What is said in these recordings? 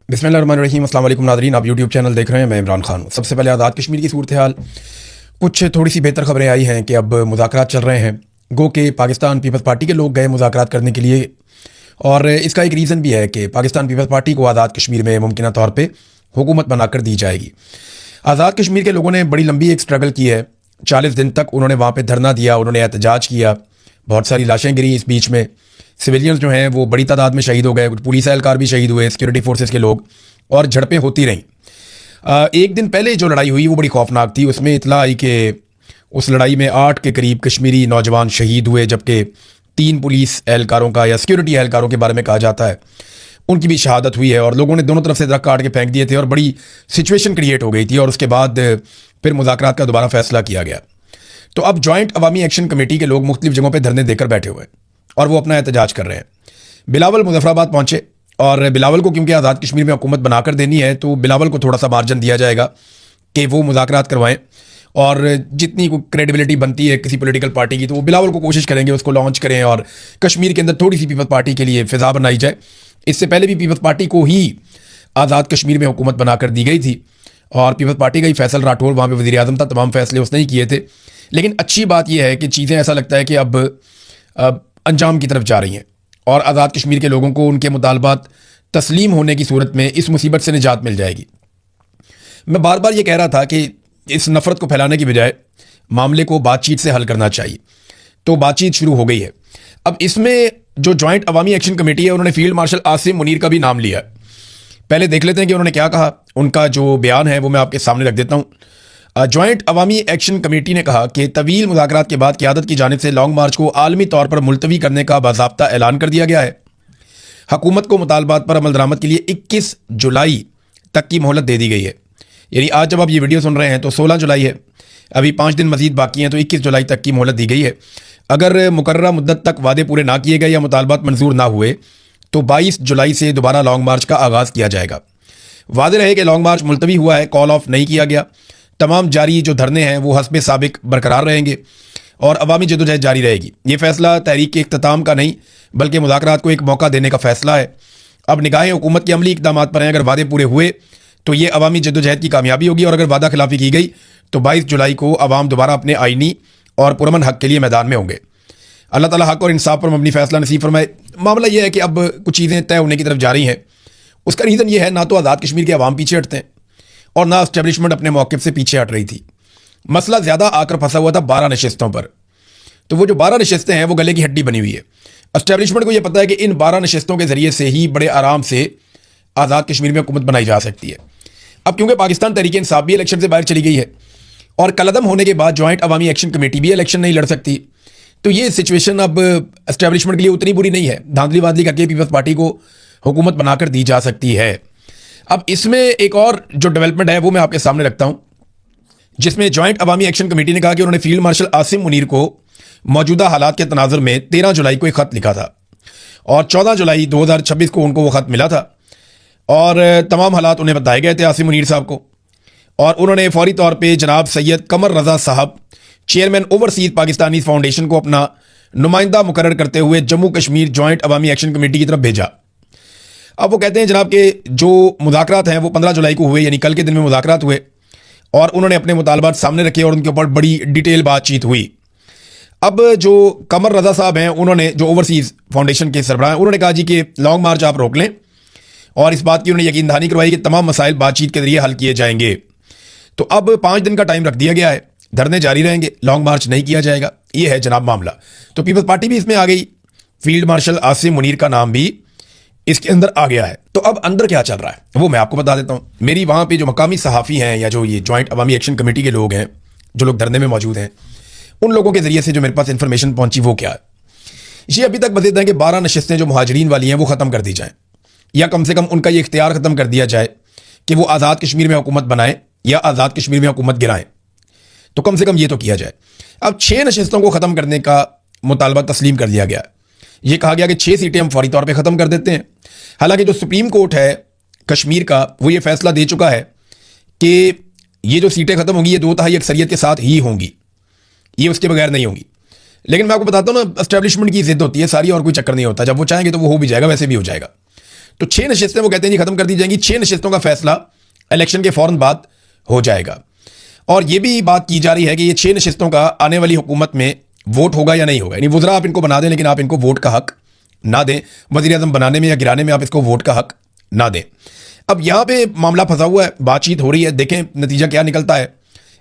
बिस्मिल्लाहिर्रहमानिर्रहीम। अस्सलाम वालेकुम नाज़रीन, आप यूट्यूब चैनल देख रहे हैं। मैं इमरान खान हूँ। सबसे पहले आज़ाद कश्मीर की सूरत हाल, कुछ थोड़ी सी बेहतर खबरें आई हैं कि अब मुज़ाकरात चल रहे हैं। गो के पाकिस्तान पीपल्स पार्टी के लोग गए मुज़ाकरात करने के लिए, और इसका एक रीज़न भी है कि पाकिस्तान पीपल्स पार्टी को आज़ाद कश्मीर में मुमकिन तौर पर हुकूमत बनाकर दी जाएगी। आज़ाद कश्मीर के लोगों ने बड़ी लंबी एक स्ट्रगल की है। 40 दिन तक उन्होंने वहाँ पर धरना दिया, उन्होंने एहतजाज किया, बहुत सारी लाशें गिरी इस बीच में। सिविलियंस जो हैं वो बड़ी तादाद में शहीद हो गए, कुछ पुलिस एहलकार भी शहीद हुए, सिक्योरिटी फोर्सेस के लोग, और झड़पें होती रहीं। एक दिन पहले जो लड़ाई हुई वो बड़ी खौफनाक थी। उसमें इतला आई कि उस लड़ाई में 8 के करीब कश्मीरी नौजवान शहीद हुए, जबकि 3 पुलिस एहलकारों का या सिक्योरिटी एहलकारों के बारे में कहा जाता है उनकी भी शहादत हुई है। और लोगों ने दोनों तरफ से दरख्त काट के फेंक दिए थे और बड़ी सिचुएशन क्रिएट हो गई थी। और उसके बाद फिर मुज़ाकरात का दोबारा फैसला किया गया। तो अब जॉइंट अवामी एक्शन कमेटी के लोग मुख्तलिफ जगहों पर धरने देकर बैठे हुए हैं और वो अपना एहतजाज कर रहे हैं। बिलावल मुजफ्फराबाद पहुंचे, और बिलावल को क्योंकि आज़ाद कश्मीर में हुकूमत बनाकर देनी है तो बिलावल को थोड़ा सा मार्जिन दिया जाएगा कि वो मुज़ाकरात करवाएं, और जितनी क्रेडिबिलिटी बनती है किसी पॉलिटिकल पार्टी की तो वो बिलावल को कोशिश करेंगे उसको लॉन्च करें और कश्मीर के अंदर थोड़ी सी पीपल्स पार्टी के लिए फ़िज़ा बनाई जाए। इससे पहले भी पीपल्स पार्टी को ही आज़ाद कश्मीर में हुकूमत बनाकर दी गई थी, और पीपल्स पार्टी का ही फैसल राठौर वहाँ पर वज़ीर आज़म था, तमाम फैसले उसने ही किए थे। लेकिन अच्छी बात यह है कि चीज़ें ऐसा लगता है कि अब अंजाम की तरफ जा रही हैं, और आज़ाद कश्मीर के लोगों को उनके मुतालबात तस्लीम होने की सूरत में इस मुसीबत से निजात मिल जाएगी। मैं बार बार ये कह रहा था कि इस नफ़रत को फैलाने की बजाय मामले को बातचीत से हल करना चाहिए, तो बातचीत शुरू हो गई है। अब इसमें जो जॉइंट अवामी एक्शन कमेटी है उन्होंने फील्ड मार्शल आसिम मुनीर का भी नाम लिया है। पहले देख लेते हैं कि उन्होंने क्या कहा। उनका जो बयान है वो मैं आपके सामने रख देता हूँ। जॉइंट अवामी एक्शन कमेटी ने कहा कि तवील मुज़ाकरात के बाद क़यादत की जानिब से लॉन्ग मार्च को आलमी तौर पर मुलतवी करने का बाज़ाब्ता ऐलान कर दिया गया है। हुकूमत को मुतालबात पर अमल दरामद के लिए 21 जुलाई तक की मोहलत दे दी गई है। यानी आज जब आप ये वीडियो सुन रहे हैं तो 16 जुलाई है, अभी 5 दिन मजीद बाकी हैं, तो 21 जुलाई तक की मोहलत दी गई है। अगर मुकर्ररा मुद्दत तक वादे पूरे ना किए गए या मुतालबात मंजूर ना हुए तो 22 जुलाई से दोबारा लॉन्ग मार्च का आगाज़ किया जाएगा। वादे रहे कि लॉन्ग मार्च मुलतवी हुआ है, कॉल ऑफ नहीं किया गया। तमाम जारी जो धरने हैं वो हस्बे साबिक बरकरार रहेंगे और अवामी जदोजहद जारी रहेगी। ये फैसला तहरीक के इख्तिताम का नहीं बल्कि मुज़ाकरात को एक मौका देने का फैसला है। अब निगाहें हुकूमत के अमली इक़दाम पर हैं। अगर वादे पूरे हुए तो ये अवामी जदोजहद की कामयाबी होगी, और अगर वादा खिलाफी की गई तो 22 जुलाई को अवाम दोबारा अपने आइनी और पुरअमन हक के लिए मैदान में होंगे। अल्लाह ताला हक और इंसाफ पर मबनी फैसला नसीब फरमाए। मामला यह है कि अब कुछ चीज़ें तय होने की तरफ जा रही हैं। उसका रीज़न ये है, ना तो आज़ाद कश्मीर के अवाम पीछे हटते हैं और ना एस्टेब्लिशमेंट अपने मौक़िफ़ से पीछे हट रही थी। मसला ज़्यादा आकर फंसा हुआ था 12 नशिस्तों पर। तो वो जो 12 नशिस्तें हैं वो गले की हड्डी बनी हुई है। एस्टेब्लिशमेंट को यह पता है कि इन 12 नशिस्तों के ज़रिए से ही बड़े आराम से आज़ाद कश्मीर में हुकूमत बनाई जा सकती है। अब क्योंकि पाकिस्तान तहरीक इंसाफ भी इलेक्शन से बाहर चली गई है और कलअदम होने के बाद जॉइंट अवामी एक्शन कमेटी भी इलेक्शन नहीं लड़ सकती, तो ये सिचुएशन अब एस्टेब्लिशमेंट के लिए उतनी बुरी नहीं है। धांधली वादली करके पीपल्स पार्टी को हुकूमत बनाकर दी जा सकती है। अब इसमें एक और जो डेवलपमेंट है वो मैं आपके सामने रखता हूँ, जिसमें जॉइंट अवामी एक्शन कमेटी ने कहा कि उन्होंने फील्ड मार्शल आसिम मुनीर को मौजूदा हालात के तनाजुर में 13 जुलाई को एक ख़त लिखा था, और 14 जुलाई 2026 को उनको वो ख़त मिला था, और तमाम हालात उन्हें बताए गए थे आसिम मुनीर साहब को। और उन्होंने फौरी तौर पे जनाब सैयद कमर रज़ा साहब, चेयरमैन ओवरसीज पाकिस्तानी फाउंडेशन को अपना नुमाइंदा मुकर्रर करते हुए जम्मू कश्मीर जॉइंट अवामी एक्शन कमेटी की तरफ भेजा। अब वो कहते हैं जनाब के जो मुज़ाकरात हैं वो 15 जुलाई को हुए, यानी कल के दिन में मुज़ाकरात हुए, और उन्होंने अपने मुतालबात सामने रखे और उनके ऊपर बड़ी डिटेल बातचीत हुई। अब जो कमर रज़ा साहब हैं, उन्होंने जो ओवरसीज़ फाउंडेशन के सरबराह हैं, उन्होंने कहा जी कि लॉन्ग मार्च आप रोक लें, और इस बात की उन्होंने यकीन दहानी करवाई कि तमाम मसाइल बातचीत के जरिए हल किए जाएंगे। तो अब 5 दिन का टाइम रख दिया गया है, धरने जारी रहेंगे, लॉन्ग मार्च नहीं किया जाएगा। ये है जनाब मामला। तो पीपल्स पार्टी भी इसमें आ गई, फील्ड मार्शल आसिम मुनीर का नाम भी इसके अंदर आ गया है। तो अब अंदर क्या चल रहा है वो मैं आपको बता देता हूँ। मेरी वहाँ पे जो मकामी सहाफ़ी हैं या जो ये जॉइंट अवामी एक्शन कमेटी के लोग हैं, जो लोग धरने में मौजूद हैं, उन लोगों के ज़रिए से जो मेरे पास इन्फॉर्मेशन पहुँची वो क्या है, ये अभी तक बता दें कि 12 नशिस्तें जो मुहाजिरीन वाली हैं वो ख़त्म कर दी जाएँ, या कम से कम उनका ये इख्तियार ख़त्म कर दिया जाए कि वो आज़ाद कश्मीर में हुकूमत बनाएं या आज़ाद कश्मीर में हुकूमत गिराएं। तो कम से कम ये तो किया जाए। अब 6 नशिस्तों को ख़त्म करने का मुतालबा तस्लीम कर लिया गया। ये कहा गया कि 6 सीटें हम फौरी तौर पे ख़त्म कर देते हैं। हालांकि जो सुप्रीम कोर्ट है कश्मीर का वो ये फैसला दे चुका है कि ये जो सीटें ख़त्म होंगी ये 2/3 अक्सरियत के साथ ही होंगी, ये उसके बगैर नहीं होंगी। लेकिन मैं आपको बताता हूँ ना, एस्टेब्लिशमेंट की जिद होती है सारी, और कोई चक्कर नहीं होता। जब वो चाहेंगे तो वो हो भी जाएगा, वैसे भी हो जाएगा। तो 6 नशिस्तें वो कहते हैं जी खत्म कर दी जाएंगी, 6 नशिस्तों का फैसला इलेक्शन के फौरन बाद हो जाएगा। और ये भी बात की जा रही है कि ये 6 नशिस्तों का आने वाली हुकूमत में वोट होगा या नहीं होगा, यानी वज़रा आप इनको बना दें लेकिन आप इनको वोट का हक ना दें, वज़ीर आज़म बनाने में या गिराने में आप इसको वोट का हक ना दें। अब यहाँ पे मामला फंसा हुआ है, बातचीत हो रही है, देखें नतीजा क्या निकलता है।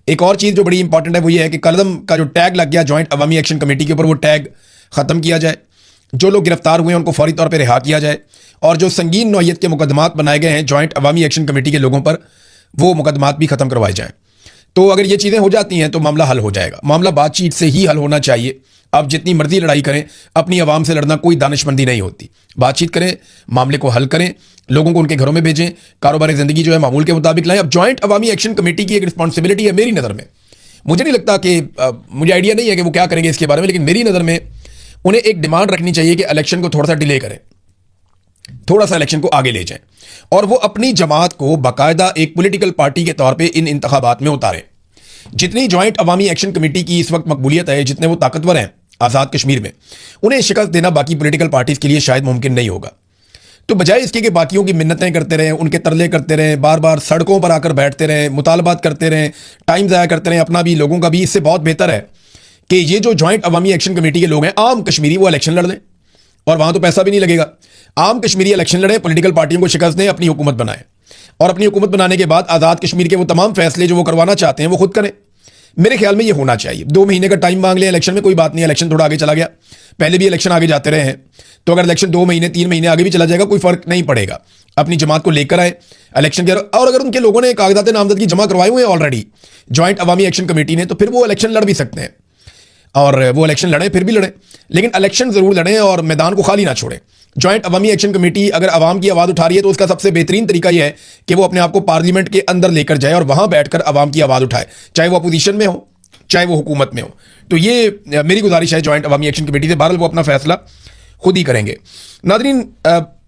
एक और चीज़ जो बड़ी इंपॉर्टेंट है वो ये है कि कलदम का जो टैग लग गया जॉइंट अवामी एक्शन कमेटी के ऊपर, वो टैग ख़त्म किया जाए, जो लोग गिरफ्तार हुए हैं उनको फौरी तौर पर रिहा किया जाए, और जो संगीन नौइयत के मुकदमात बनाए गए हैं जॉइंट अवामी एक्शन कमेटी के लोगों पर, वो मुकदमात भी ख़त्म करवाए जाएँ। तो अगर ये चीज़ें हो जाती हैं तो मामला हल हो जाएगा। मामला बातचीत से ही हल होना चाहिए। आप जितनी मर्जी लड़ाई करें, अपनी आवाम से लड़ना कोई दानिशमंदी नहीं होती। बातचीत करें, मामले को हल करें, लोगों को उनके घरों में भेजें, कारोबारी ज़िंदगी जो है मामूल के मुताबिक लाएं। अब जॉइंट अवामी एक्शन कमेटी की एक रिस्पॉन्सिबिलिटी है मेरी नज़र में, मुझे नहीं लगता कि मुझे आइडिया नहीं है कि वो क्या करेंगे इसके बारे में, लेकिन मेरी नज़र में उन्हें एक डिमांड रखनी चाहिए कि इलेक्शन को थोड़ा सा डिले करें, थोड़ा सा इलेक्शन को आगे ले जाएं, और वो अपनी जमात को बाकायदा एक पॉलिटिकल पार्टी के तौर पे इन इंतखाबात में उतारें। जितनी जॉइंट अवामी एक्शन कमेटी की इस वक्त मकबूलियत है, जितने वो ताकतवर हैं आज़ाद कश्मीर में, उन्हें शिकस्त देना बाकी पॉलिटिकल पार्टीज़ के लिए शायद मुमकिन नहीं होगा। तो बजाय इसके कि बाकियों की मिन्नतें करते रहें, उनके तरले करते रहें, बार बार सड़कों पर आकर बैठते रहें, मुतालबात करते रहें, टाइम ज़ाया करते रहें अपना भी लोगों का भी, इससे बहुत बेहतर है कि ये जो जॉइंट अवामी एक्शन कमेटी के लोग हैं, आम कश्मीरी, वो इलेक्शन लड़ लें, और वहाँ तो पैसा भी नहीं लगेगा। आम कश्मीरी इलेक्शन लड़ें, पॉलिटिकल पार्टियों को शिकस्त दें, अपनी हुकूमत बनाएं, और अपनी हुकूमत बनाने के बाद आज़ाद कश्मीर के वो तमाम फैसले जो वो करवाना चाहते हैं वो खुद करें। मेरे ख्याल में ये होना चाहिए। 2 महीने का टाइम मांग लिया इलेक्शन में, कोई बात नहीं, इलेक्शन थोड़ा आगे चला गया, पहले भी इलेक्शन आगे जाते रहे हैं, तो अगर इलेक्शन 2 महीने 3 महीने आगे भी चला जाएगा कोई फर्क नहीं पड़ेगा। अपनी जमात को लेकर आए इलेक्शन के, और अगर उनके लोगों ने कागजात नामजदगी जमा करवाए हुए हैं ऑलरेडी जॉइंट अवामी एक्शन कमेटी ने, तो फिर वो इलेक्शन लड़ भी सकते हैं, और वो इलेक्शन लड़ें, फिर भी लड़ें, लेकिन इलेक्शन ज़रूर लड़ें और मैदान को खाली ना छोड़ें। जॉइंट अवामी एक्शन कमेटी अगर आवाम की आवाज़ उठा रही है तो उसका सबसे बेहतरीन तरीका यह है कि वो अपने आप को पार्लियामेंट के अंदर लेकर जाए और वहाँ बैठकर आवाम की आवाज़ उठाए, चाहे वो अपोजिशन में हो चाहे वो हुकूमत में हो। तो ये मेरी गुजारिश है जॉइंट अवामी एक्शन कमेटी से। बहरहाल वो अपना फैसला खुद ही करेंगे। नाज़रीन,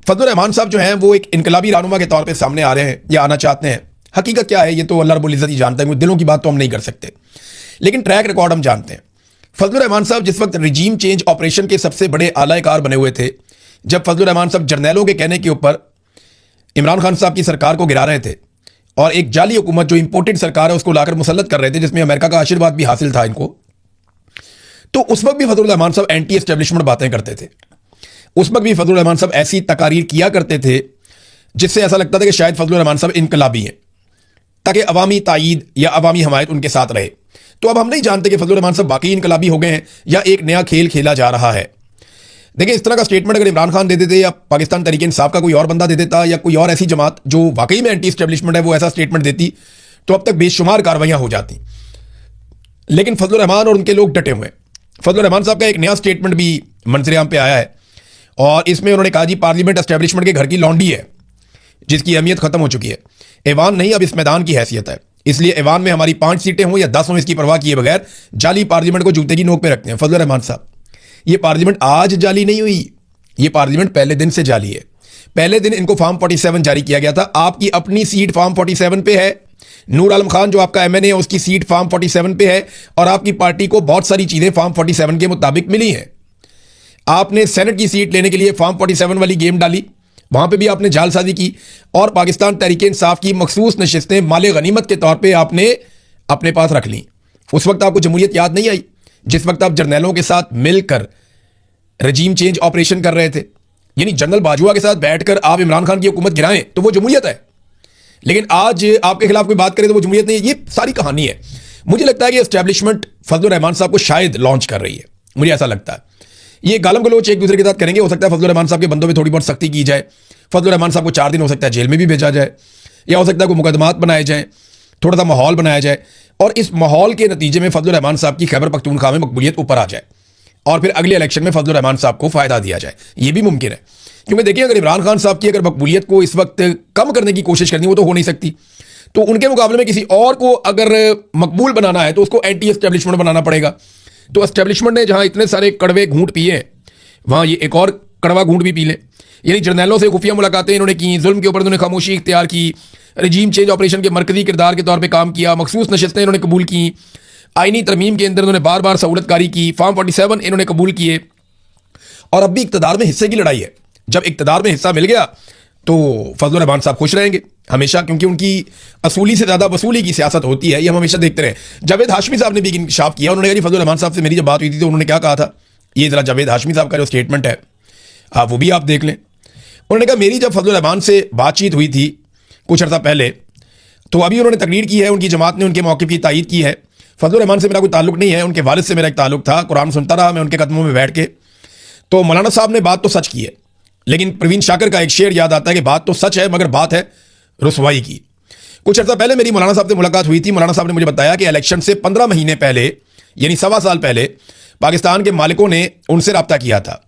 फजलुर रहमान साहब जो हैं वो एक इनकलाबी रहनुमा के तौर पे सामने आ रहे हैं या आना चाहते हैं। हकीकत क्या है ये तो अल्लाह रब्बुल इज़्ज़त ही जानता है, दिलों की बात तो हम नहीं कर सकते, लेकिन ट्रैक रिकॉर्ड हम जानते हैं। फजलुर रहमान साहब जिस वक्त रिजीम चेंज ऑपरेशन के सबसे बड़े आलाकार बने हुए थे, जब फजलुर रहमान साहब जर्नैलों के कहने के ऊपर इमरान खान साहब की सरकार को गिरा रहे थे और एक जाली हुकूमत जो इंपोर्टेड सरकार है उसको लाकर मुसल्लत कर रहे थे, जिसमें अमेरिका का आशीर्वाद भी हासिल था इनको, तो उस वक्त भी फजलुर रहमान साहब एंटी एस्टेब्लिशमेंट बातें करते थे। उस वक्त भी फजलुर रहमान साहब ऐसी तकारीर किया करते थे जिससे ऐसा लगता था कि शायद फजलुर रहमान साहब इनकलाबी हैं, ताकि अवामी तायीद या अवामी हमायत उनके साथ रहे। तो अब हम नहीं जानते कि फजलुर रहमान साहब वाकई इनकलाबी हो गए हैं या एक नया खेल खेला जा रहा है। देखिए, इस तरह का स्टेटमेंट अगर इमरान खान दे देते या पाकिस्तान तहरीक इंसाफ का कोई और बंदा दे देता या कोई और ऐसी जमात जो वाकई में एंटी एस्टेब्लिशमेंट है वो ऐसा स्टेटमेंट देती, तो अब तक बेशुमार कार्रवाइयां हो जाती। लेकिन फजलुर रहमान और उनके लोग डटे हुए हैं। फजलुर रहमान साहब का एक नया स्टेटमेंट भी मंजरेआम पे आया है और इसमें उन्होंने कहा जी पार्लियामेंट एस्टेब्लिशमेंट के घर की लौंडी है जिसकी अहमियत खत्म हो चुकी है। ऐवान नहीं, अब इस मैदान की हैसियत है, इसलिए ऐवान में हमारी 5 सीटें हों या 10 हों, इसकी परवाह किए बगैर जाली पार्लियामेंट को जूते की नोक पे रखते हैं फजलुर रहमान साहब। ये पार्लियामेंट आज जाली नहीं हुई, ये पार्लियामेंट पहले दिन से जाली है। पहले दिन इनको फॉर्म 47 जारी किया गया था। आपकी अपनी सीट फॉर्म 47 पे है, नूर आलम खान जो आपका एमएनए है उसकी सीट फॉर्म 47 पे है, और आपकी पार्टी को बहुत सारी चीजें फॉर्म 47 के मुताबिक मिली हैं। आपने सेनेट की सीट लेने के लिए फॉर्म 47 वाली गेम डाली, वहां पे भी आपने जालसाजी की, और पाकिस्तान तहरीक इंसाफ की मखसूस नशिस्तें माले गनीमत के तौर पे आपने अपने पास रख ली। उस वक्त आपको जमहूरियत याद नहीं आई, जिस वक्त आप जर्नैलों के साथ मिलकर रजीम चेंज ऑपरेशन कर रहे थे, यानी जनरल बाजवा के साथ बैठकर आप इमरान खान की हुकूमत गिराएं तो वो जमहूरियत है। लेकिन आज आपके खिलाफ कोई बात करे तो वो जमहूरियत नहीं है। ये सारी कहानी है। मुझे लगता है कि एस्टैब्लिशमेंट फजलुर रहमान साहब को शायद लॉन्च कर रही है, मुझे ऐसा लगता है। ये गालम गलोच एक दूसरे के साथ करेंगे। हो सकता है फजलुर रहमान साहब के बंदों में थोड़ी बहुत सख्ती की जाए, फजलुर रहमान साहब को 4 दिन हो सकता है जेल में भी भेजा जाए, या हो सकता है कोई मुकदमात बनाए जाए, थोड़ा सा माहौल बनाया जाए, और इस माहौल के नतीजे में फजलुर रहमान साहब की खैबर पख्तूनख्वा में मकबूलियत ऊपर आ जाए और फिर अगले इलेक्शन में फजलुर रहमान साहब को फायदा दिया जाए। ये भी मुमकिन है, क्योंकि देखिए अगर इमरान खान साहब की अगर मकबूलियत को इस वक्त कम करने की कोशिश करनी वो तो हो नहीं सकती, तो उनके मुकाबले में किसी और को अगर मकबूल बनाना है तो उसको एंटी एस्टेब्लिशमेंट बनाना पड़ेगा। तो एस्टेब्लिशमेंट ने जहां इतने सारे कड़वे घूंट पिए हैं वहां ये एक और कड़वा घूंट भी पी लें। यानी जर्नैलों से खुफिया मुलाकातें इन्होंने की, जुल्म के ऊपर इन्होंने खामोशी इख्तियार की, रजीम चेंज ऑपरेशन के मरकजी किरदार के तौर पर काम किया, मखसूस नशिस्तें इन्होंने कबूल की, आईनी तरमीम के अंदर इन्होंने बार बार सहूलतकारी की, फॉर्म 47 इन्होंने कबूल किए, और अब भी इक़्तिदार में हिस्से की लड़ाई है। जब इक़्तिदार में हिस्सा मिल गया तो फजलुर रहमान साहब खुश रहेंगे हमेशा, क्योंकि उनकी असूली से ज़्यादा वसूली की सियासत होती है, ये हम हमेशा देखते रहे। जावेद हाशमी साहब ने भी इंकशाफ किया, उन्होंने कहा फजलुर रहमान साहब से मेरी जब बात हुई थी तो उन्होंने क्या कहा था, ये ज़रा जावेद हाशमी साहब का जो स्टेटमेंट है आप वो भी आप देख लें। उन्होंने कहा मेरी जब फजलुर रहमान से बातचीत हुई थी कुछ अर्सा पहले, तो अभी उन्होंने तकरीर की है, उनकी जमात ने उनके मौक़िफ़ की तायीद की है। फजलुर रहमान से मेरा कोई ताल्लुक नहीं है, उनके वालिद से मेरा एक ताल्लुक था, कुरान सुनता रहा मैं उनके कदमों में बैठ के। तो मौलाना साहब ने बात तो सच की है, लेकिन प्रवीण शाकर का एक शेर याद आता है कि बात तो सच है मगर बात है रुसवाई की। कुछ अर्सा पहले मेरी मौलाना साहब से मुलाकात हुई थी। मौलाना साहब ने मुझे बताया कि इलेक्शन से 15 महीने पहले, यानी 1.25 साल पहले, पाकिस्तान के मालिकों ने उनसे रब्ता किया था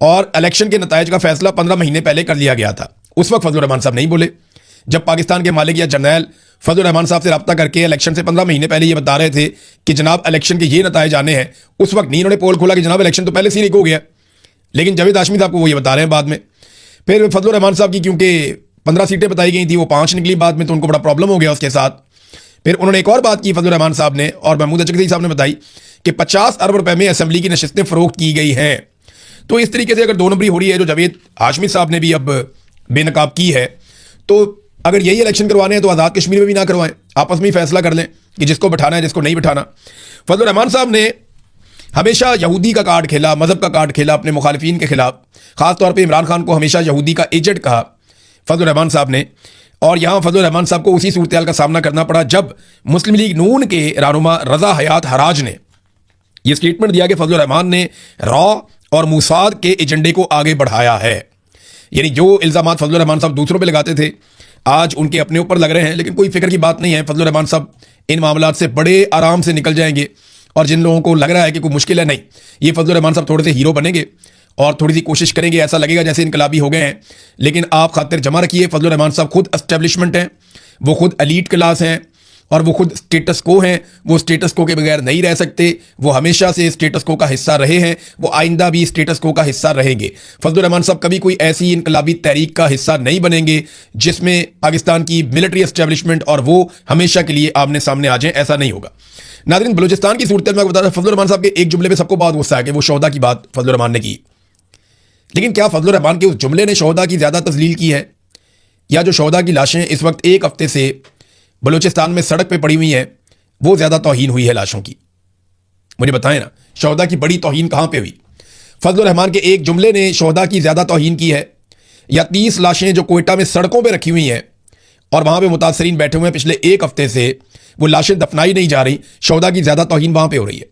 और इलेक्शन के नताइज का फैसला 15 महीने पहले कर लिया गया था। उस वक्त फजलुर रहमान साहब नहीं बोले। जब पाकिस्तान के मालिक या जर्नैल फजलुर रहमान साहब से रब्ता करके इलेक्शन से 15 महीने पहले ये बता रहे थे कि जनाब इलेक्शन के ये नताइज आने हैं, उस वक्त नहीं उन्होंने पोल खोला कि जनाब इलेक्शन तो पहले से ही हो गया। लेकिन जावेद हाशमी साहब को वो ये बता रहे हैं बाद में। फिर फजलुर रहमान साहब की क्योंकि 15 सीटें बताई गई थी, वो 5 निकली बाद में, तो उनको बड़ा प्रॉब्लम हो गया उसके साथ। फिर उन्होंने एक और बात की फजलुर रहमान साहब ने, और महमूद अचकज़ई साहब ने बताई कि 50 अरब रुपए में असेंबली की नशिस्तें फरोख्त की गई हैं। तो इस तरीके से अगर 2 नंबरी हो रही है जो जावेद हाशमी साहब ने भी अब बेनकाब की है, तो अगर यही इलेक्शन करवाने हैं तो आज़ाद कश्मीर में भी ना करवाएं, आपस में ही फैसला कर लें कि जिसको बैठाना है जिसको नहीं बैठाना। फजलुर रहमान साहब ने हमेशा यहूदी का कार्ड खेला, मजहब का कार्ड खेला अपने मुखालिफिन के खिलाफ। खासतौर पर इमरान खान को हमेशा यहूदी का एजेंट कहा फजलुर रहमान साहब ने। और यहाँ फजलुर रहमान साहब को उसी सूरत का सामना करना पड़ा जब मुस्लिम लीग नून के रहनुमा रजा हयात हराज ने यह स्टेटमेंट दिया कि फजलुर रहमान ने रॉ और मूसाद के एजेंडे को आगे बढ़ाया है। यानी जो इल्ज़ामात फजलुर रहमान साहब दूसरों पे लगाते थे आज उनके अपने ऊपर लग रहे हैं। लेकिन कोई फिक्र की बात नहीं है, फजलुर रहमान साहब इन मामलात से बड़े आराम से निकल जाएंगे। और जिन लोगों को लग रहा है कि कोई मुश्किल है, नहीं, ये फजलुर रहमान साहब थोड़े से हीरो बनेंगे और थोड़ी सी कोशिश करेंगे, ऐसा लगेगा जैसे इनकलाबी हो गए हैं। लेकिन आप खातिर जमा रखिए, फजलुर रहमान साहब खुद एस्टेब्लिशमेंट हैं, वो खुद एलीट क्लास हैं और वो खुद स्टेटस को हैं। वो स्टेटस को के बगैर नहीं रह सकते, वो हमेशा से स्टेटस को का हिस्सा रहे हैं, वो आइंदा भी स्टेटस को का हिस्सा रहेंगे। फजलुर रहमान साहब कभी कोई ऐसी इनकलाबी तहरीक का हिस्सा नहीं बनेंगे जिसमें पाकिस्तान की मिलिट्री एस्टेब्लिशमेंट और वो हमेशा के लिए आमने सामने आ जाएं, ऐसा नहीं होगा। नाज़रीन, बलूचिस्तान की सूरत में बता रहा, फजलुर रहमान साहब के एक जुमले में सबको बहुत गुस्सा है कि वो शोहदा की बात फजलुर रहमान ने की। लेकिन क्या फजलुर रहमान के उस जुमले ने शोहदा की ज़्यादा तजलील की है, या जो शोहदा की लाशें इस वक्त 1 हफ्ते से बलूचिस्तान में सड़क पे पड़ी हुई हैं वो ज़्यादा तौहीन हुई है लाशों की? मुझे बताएं ना, शोहदा की बड़ी तौहीन कहाँ पे हुई? फजलुर रहमान के एक जुमले ने शोहदा की ज़्यादा तौहीन की है, या 30 लाशें जो कोयटा में सड़कों पे रखी हुई हैं और वहाँ पे मुतासरीन बैठे हुए हैं पिछले 1 हफ्ते से, वो लाशें दफनाई नहीं जा रही, शोहदा की ज़्यादा तौहीन वहाँ पे हो रही है?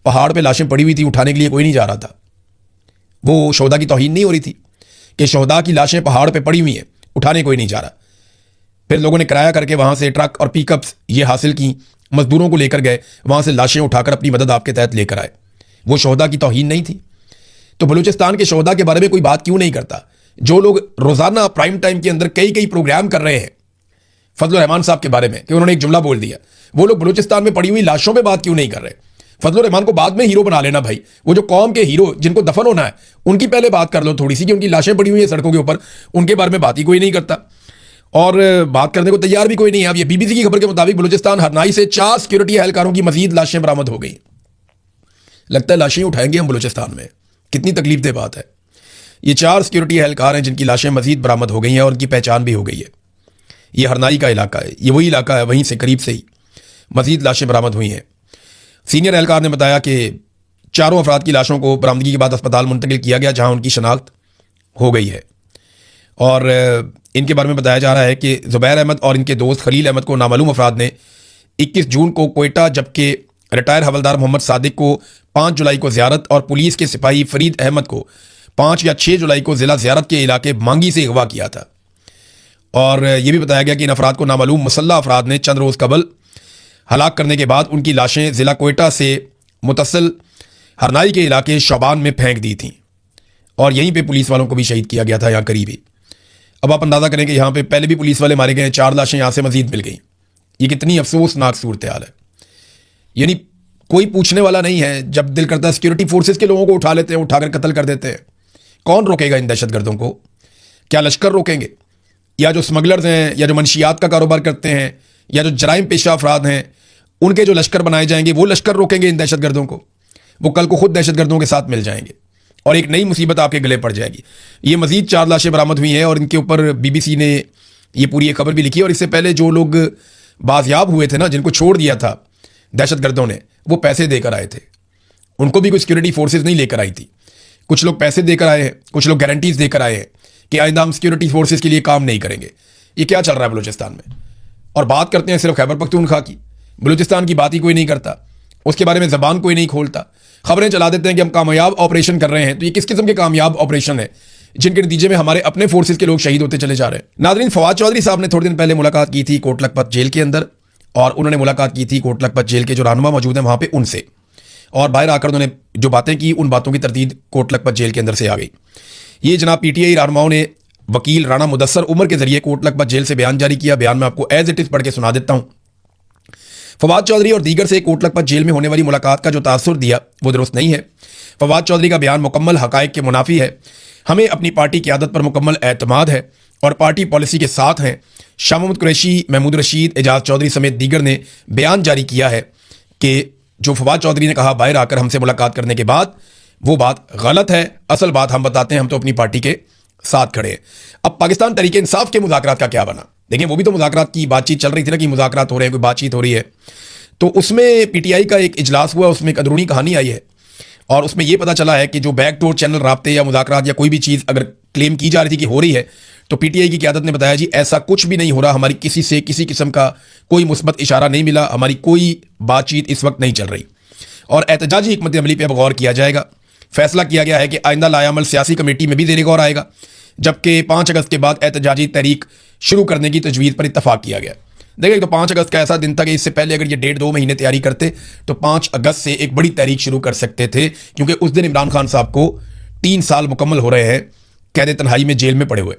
पहाड़ पे लाशें पड़ी हुई थी, उठाने के लिए कोई नहीं जा रहा था, वो शोहदा की तौहीन नहीं हो रही थी कि शोहदा की लाशें पहाड़ पे पड़ी हुई हैं, उठाने कोई नहीं जा रहा। फिर लोगों ने किराया करके वहाँ से ट्रक और पिकअप्स ये हासिल की, मजदूरों को लेकर गए, वहाँ से लाशें उठाकर अपनी मदद आपके तहत लेकर आए, वो शोहदा की तौहीन नहीं थी? तो बलूचिस्तान के शोहदा के बारे में कोई बात क्यों नहीं करता? जो लोग रोज़ाना प्राइम टाइम के अंदर कई प्रोग्राम कर रहे हैं फजलुर रहमान साहब के बारे में कि उन्होंने एक जुमला बोल दिया, वो लोग बलूचिस्तान में पड़ी हुई लाशों पे बात क्यों नहीं कर रहे? फजलुर रहमान को बाद में हीरो बना लेना भाई, वो जो कौम के हीरो जिनको दफन होना है उनकी पहले बात कर लो थोड़ी सी, कि उनकी लाशें पड़ी हुई है सड़कों के ऊपर, उनके बारे में बात ही कोई नहीं करता और बात करने को तैयार भी कोई नहीं है। अब ये बीबीसी की खबर के मुताबिक बलूचिस्तान हरनाई से 4 सिक्योरिटी एहलकारों की मजीद लाशें बरामद हो गई। लगता है लाशें उठाएंगे हम बलूचिस्तान में, कितनी तकलीफदेह बात है। ये 4 सिक्योरिटी एहलकार हैं जिनकी लाशें मजीद बरामद हो गई हैं और उनकी पहचान भी हो गई है। ये हरनाई का इलाका है, ये वही इलाका है, वहीं से करीब से ही मजीद लाशें बरामद हुई हैं। सीनियर एहलकार ने बताया कि 4 अफराद की लाशों को बरामदगी के बाद अस्पताल मुंतकिल किया गया जहां उनकी शनाख्त हो गई है। और इनके बारे में बताया जा रहा है कि ज़ुबैर अहमद और इनके दोस्त खलील अहमद को नामालूम अफराद ने 21 जून को कोयटा, जबकि रिटायर हवलदार मोहम्मद सादिक को 5 जुलाई को ज़ियारत और पुलिस के सिपाही फरीद अहमद को 5 या 6 जुलाई को ज़िला ज़ियारत के इलाके मांगी से अगवा किया था। और यह भी बताया गया कि इन अफराद को नामालूम मुसल्लह अफराद ने चंद रोज़ कबल हलाक करने के बाद उनकी लाशें ज़िला कोयटा से मुतसिल हरनाई के इलाके शोबान में फेंक दी थीं और यहीं पे पुलिस वालों को भी शहीद किया गया था, यहाँ करीब ही। अब आप अंदाज़ा करें कि यहाँ पे पहले भी पुलिस वाले मारे गए हैं, 4 लाशें यहाँ से मजीद मिल गई। ये कितनी अफसोसनाक सूरत हाल है। यानी कोई पूछने वाला नहीं है, जब दिल करता है सिक्योरिटी फोर्सेस के लोगों को उठा लेते हैं, उठाकर कत्ल कर देते हैं। कौन रोकेगा इन दहशतगर्दों को? क्या लश्कर रोकेंगे, या जो स्मगलर्स हैं, या जो मनशियात का कारोबार करते हैं, या जो जराइम पेशा अफराद हैं, उनके जो लश्कर बनाए जाएंगे वो लश्कर रोकेंगे इन दहशतगर्दों को? वो कल को खुद दहशतगर्दों के साथ मिल जाएंगे। और एक नई मुसीबत आपके गले पड़ जाएगी। ये मजीद 4 लाशें बरामद हुई हैं और इनके ऊपर बीबीसी ने ये पूरी एक खबर भी लिखी है। और इससे पहले जो लोग बाजियाब हुए थे ना, जिनको छोड़ दिया था दहशतगर्दों ने, वो पैसे देकर आए थे। उनको भी कोई सिक्योरिटी फोर्सेज नहीं लेकर आई थी। कुछ लोग पैसे देकर आए हैं, कुछ लोग गारंटीज देकर आए हैं कि आइंदा हम सिक्योरिटी फोर्सेज के लिए काम नहीं करेंगे। ये क्या चल रहा है बलूचिस्तान में? और बात करते हैं सिर्फ खैबर पख्तूनख्वा की, बलूचिस्तान की बात ही कोई नहीं करता, उसके बारे में जबान कोई नहीं खोलता। खबरें चला देते हैं कि हम कामयाब ऑपरेशन कर रहे हैं। तो ये किस किस्म के कामयाब ऑपरेशन है जिनके नतीजे में हमारे अपने फोर्सेज के लोग शहीद होते चले जा रहे हैं? नादरीन, फवाद चौधरी साहब ने थोड़े दिन पहले मुलाकात की थी कोट लखपत जेल के अंदर, और उन्होंने मुलाकात की थी कोट लखपत जेल के जो रहनुमा मौजूद हैं वहां पे उनसे, और बाहर आकर उन्होंने जो बातें की उन बातों की तरदीद कोट लखपत जेल के अंदर से आ गई। ये जनाब पीटीआई रहनुमाओं ने वकील राणा मुदस्सर उमर के जरिए कोट लखपत जेल से बयान जारी किया। बयान में आपको एज इट इज पढ़ के सुना देता हूं। फवाद चौधरी और दीगर से कोट लखपत जेल में होने वाली मुलाकात का जो तासुर दिया वो दुरुस्त नहीं है। फवाद चौधरी का बयान मुकम्मल हकायक के मुनाफी है। हमें अपनी पार्टी की आदत पर मुकम्मल एतमाद है और पार्टी पॉलिसी के साथ हैं। शाह महमूद कुरैशी, महमूद रशीद, एजाज चौधरी समेत दीगर ने बयान जारी किया है कि जो फवाद चौधरी ने कहा बाहर आकर हमसे मुलाकात करने के बाद, वो बात गलत है। असल बात हम बताते हैं, हम तो अपनी पार्टी के साथ खड़े हैं। अब पाकिस्तान तहरीक इंसाफ के मुज़ाकरात का क्या बना? देखिए, वो भी तो मुज़ाकरात की बातचीत चल रही थी ना, कि मुज़ाकरात हो रहे हैं, कोई बातचीत हो रही है। तो उसमें पीटीआई का एक इजलास हुआ, उसमें एक अंदरूनी कहानी आई है और उसमें यह पता चला है कि जो बैकडोर चैनल राब्ते या मुज़ाकरात या कोई भी चीज़ अगर क्लेम की जा रही थी कि हो रही है, तो पीटीआई की क़यादत ने बताया जी ऐसा कुछ भी नहीं हो रहा, हमारी किसी से किसी किस्म का कोई मुस्बत इशारा नहीं मिला, हमारी कोई बातचीत इस वक्त नहीं चल रही और एहतजाजी हिकमत अमली पर अब गौर किया जाएगा। फैसला किया गया है कि आइंदा लायामल सियासी कमेटी में भी ज़ेर गौर आएगा, जबकि 5 अगस्त के बाद एहतजाजी तहरीक शुरू करने की तजवीज़ पर इत्तफाक किया गया। देखिए, तो 5 अगस्त का ऐसा दिन था कि इससे पहले अगर ये 1.5-2 महीने तैयारी करते तो 5 अगस्त से एक बड़ी तहरीक शुरू कर सकते थे, क्योंकि उस दिन इमरान खान साहब को 3 साल मुकम्मल हो रहे हैं कैद तन्हाई में जेल में पड़े हुए।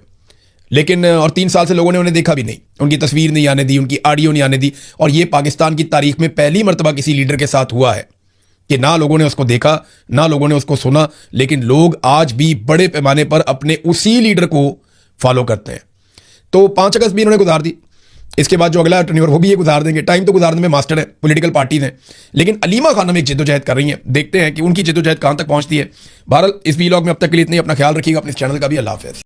लेकिन और 3 साल से लोगों ने उन्हें देखा भी नहीं, उनकी तस्वीर नहीं आने दी, उनकी ऑडियो नहीं आने दी। और ये पाकिस्तान की तारीख में पहली मरतबा किसी लीडर के साथ हुआ है कि ना लोगों ने उसको देखा, ना लोगों ने उसको सुना, लेकिन लोग आज भी बड़े पैमाने पर अपने उसी लीडर को फॉलो करते हैं। तो 5 अगस्त भी इन्होंने गुजार दी। इसके बाद जो अगला टर्न्योवर वो भी ये गुजार देंगे। टाइम तो गुजारने में मास्टर है, पॉलिटिकल पार्टीज हैं, लेकिन अलीमा खानम एक जद्दोजहद कर रही हैं। देखते हैं कि उनकी जद्दोजहद कहां तक पहुंचती है। बहरहाल इस वीलॉग में अब तक के लिए इतनी। अपना ख्याल रखिएगा, अपने चैनल का भी। अल्लाह हाफ़िज़।